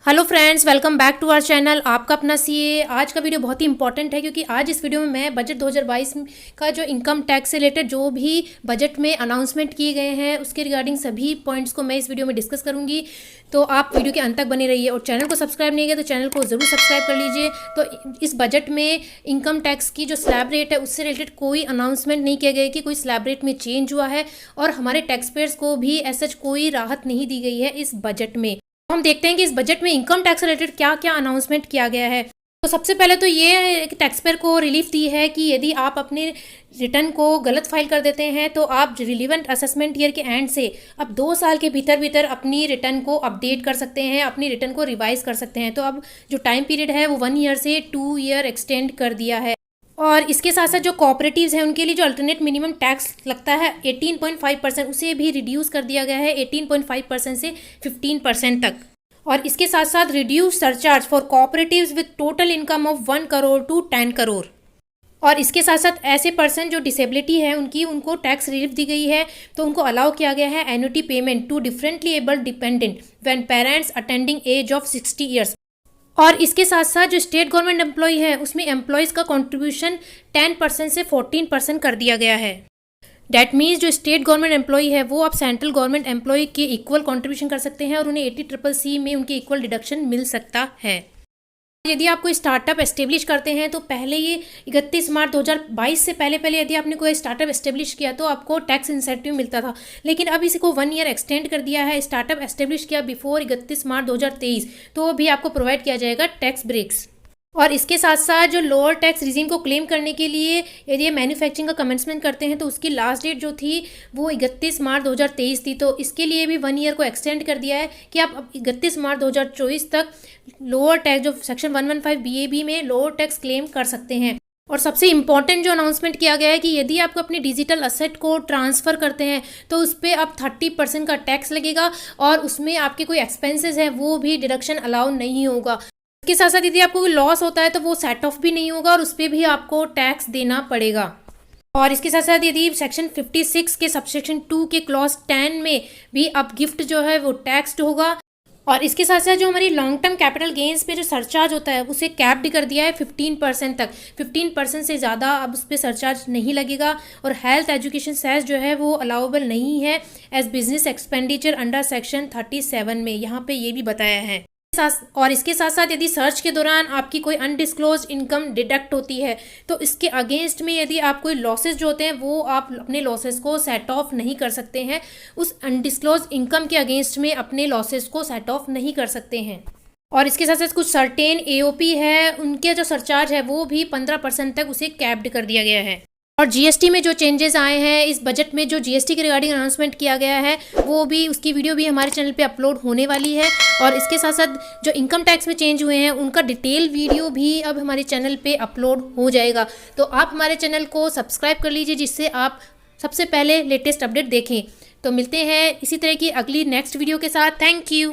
Hello friends, welcome back to our channel. आपका अपना CA. आज का वीडियो बहुत ही इंपॉर्टेंट है क्योंकि आज इस वीडियो में मैं बजट 2022 का जो इनकम टैक्स से रिलेटेड जो भी बजट में अनाउंसमेंट किए गए हैं उसके रिगार्डिंग सभी पॉइंट्स को मैं इस वीडियो में डिस्कस करूंगी। तो आप वीडियो के अंत तक बने रहिए और चैनल को सब्सक्राइब नहीं किया तो चैनल को ज़रूर सब्सक्राइब कर लीजिए। तो इस बजट में इनकम टैक्स की जो स्लैब रेट है उससे रिलेटेड कोई अनाउंसमेंट नहीं किया गया कि कोई स्लैब रेट में चेंज हुआ है और हमारे टैक्स पेयर्स को भी ऐसा कोई राहत नहीं दी गई है इस बजट में। हम देखते हैं कि इस बजट में इनकम टैक्स रिलेटेड क्या क्या अनाउंसमेंट किया गया है। तो सबसे पहले तो ये टैक्स पेयर को रिलीफ दी है कि यदि आप अपने रिटर्न को गलत फाइल कर देते हैं तो आप रिलीवेंट असेसमेंट ईयर के एंड से अब 2 साल के भीतर अपनी रिटर्न को अपडेट कर सकते हैं, अपनी रिटर्न को रिवाइज कर सकते हैं। तो अब जो टाइम पीरियड है वो 1 ईयर से 2 ईयर एक्सटेंड कर दिया है। और इसके साथ साथ जो कॉपरेटिव्स हैं उनके लिए जो अल्टरनेट मिनिमम टैक्स लगता है 18.5%, उसे भी रिड्यूस कर दिया गया है 18.5% से 15% तक। और इसके साथ साथ reduce surcharge for cooperatives with total income of 1 crore to 10 crore. और इसके साथ साथ ऐसे पर्सन जो डिसेबिलिटी है उनको टैक्स रिलीफ दी गई है। तो उनको अलाउ किया गया है annuity payment to differently abled dependent when parents attending age of 60 years. और इसके साथ साथ जो स्टेट गवर्नमेंट एम्प्लॉय है उसमें एम्प्लॉयज़ का कंट्रीब्यूशन 10% से 14% कर दिया गया है। डैट मीन्स जो स्टेट गवर्नमेंट एम्प्लॉय है वो अब सेंट्रल गवर्नमेंट एम्प्लॉय के इक्वल कंट्रीब्यूशन कर सकते हैं और उन्हें 80CCC में उनके इक्वल डिडक्शन मिल सकता है। यदि आप कोई स्टार्टअप एस्टेब्लिश करते हैं तो पहले ये 31 मार्च 2022 से पहले यदि आपने कोई स्टार्टअप एस्टेब्लिश किया तो आपको टैक्स इंसेंटिव मिलता था, लेकिन अब इसी को 1 ईयर एक्सटेंड कर दिया है। स्टार्टअप एस्टेब्लिश किया बिफोर 31 मार्च 2023 तो भी आपको प्रोवाइड किया जाएगा टैक्स ब्रेक्स। और इसके साथ साथ जो लोअर टैक्स रिजीम को क्लेम करने के लिए यदि ये मैन्युफैक्चरिंग का कमेंसमेंट करते हैं तो उसकी लास्ट डेट जो थी वो 31 मार्च 2023 थी। तो इसके लिए भी 1 ईयर को एक्सटेंड कर दिया है कि आप अब 31 मार्च 2024 तक लोअर टैक्स जो सेक्शन 115 BAB में लोअर टैक्स क्लेम कर सकते हैं। और सबसे इम्पॉर्टेंट जो अनाउंसमेंट किया गया है कि यदि आपको अपनी डिजिटल असेट को ट्रांसफ़र करते हैं तो उस पर अब 30% का टैक्स लगेगा और उसमें आपके कोई एक्सपेंसेस हैं वो भी डिडक्शन अलाउ नहीं होगा। इसके साथ साथ यदि आपको कोई लॉस होता है तो वो सेट ऑफ भी नहीं होगा और उस पर भी आपको टैक्स देना पड़ेगा। और इसके साथ साथ यदि सेक्शन 56 के सबसेक्शन 2 के क्लॉज 10 में भी अब गिफ्ट जो है वो टैक्सड होगा। और इसके साथ साथ जो हमारी लॉन्ग टर्म कैपिटल गेंस पे जो सरचार्ज होता है उसे कैप्ड कर दिया है 15% तक। 15% से ज़्यादा अब उस पर सरचार्ज नहीं लगेगा। और हेल्थ एजुकेशन सेस जो है वो अलाउबल नहीं है as business expenditure under section 37 में, यहाँ पे ये भी बताया है। और इसके साथ साथ यदि सर्च के दौरान आपकी कोई अनडिस्क्लोज इनकम डिडक्ट होती है तो इसके अगेंस्ट में यदि आप कोई लॉसेस जो होते हैं वो आप अपने लॉसेस को सेट ऑफ नहीं कर सकते हैं, उस अनडिस्क्लोज इनकम के अगेंस्ट में अपने लॉसेस को सेट ऑफ नहीं कर सकते हैं। और इसके साथ साथ कुछ सर्टेन AOP है उनके जो सरचार्ज है वो भी 15% तक उसे कैप्ड कर दिया गया है। और GST में जो चेंजेस आए हैं इस बजट में, जो GST के रिगार्डिंग अनाउंसमेंट किया गया है वो भी, उसकी वीडियो भी हमारे चैनल पे अपलोड होने वाली है। और इसके साथ साथ जो इनकम टैक्स में चेंज हुए हैं उनका डिटेल वीडियो भी अब हमारे चैनल पे अपलोड हो जाएगा। तो आप हमारे चैनल को सब्सक्राइब कर लीजिए जिससे आप सबसे पहले लेटेस्ट अपडेट देखें। तो मिलते हैं इसी तरह की अगली नेक्स्ट वीडियो के साथ। Thank you.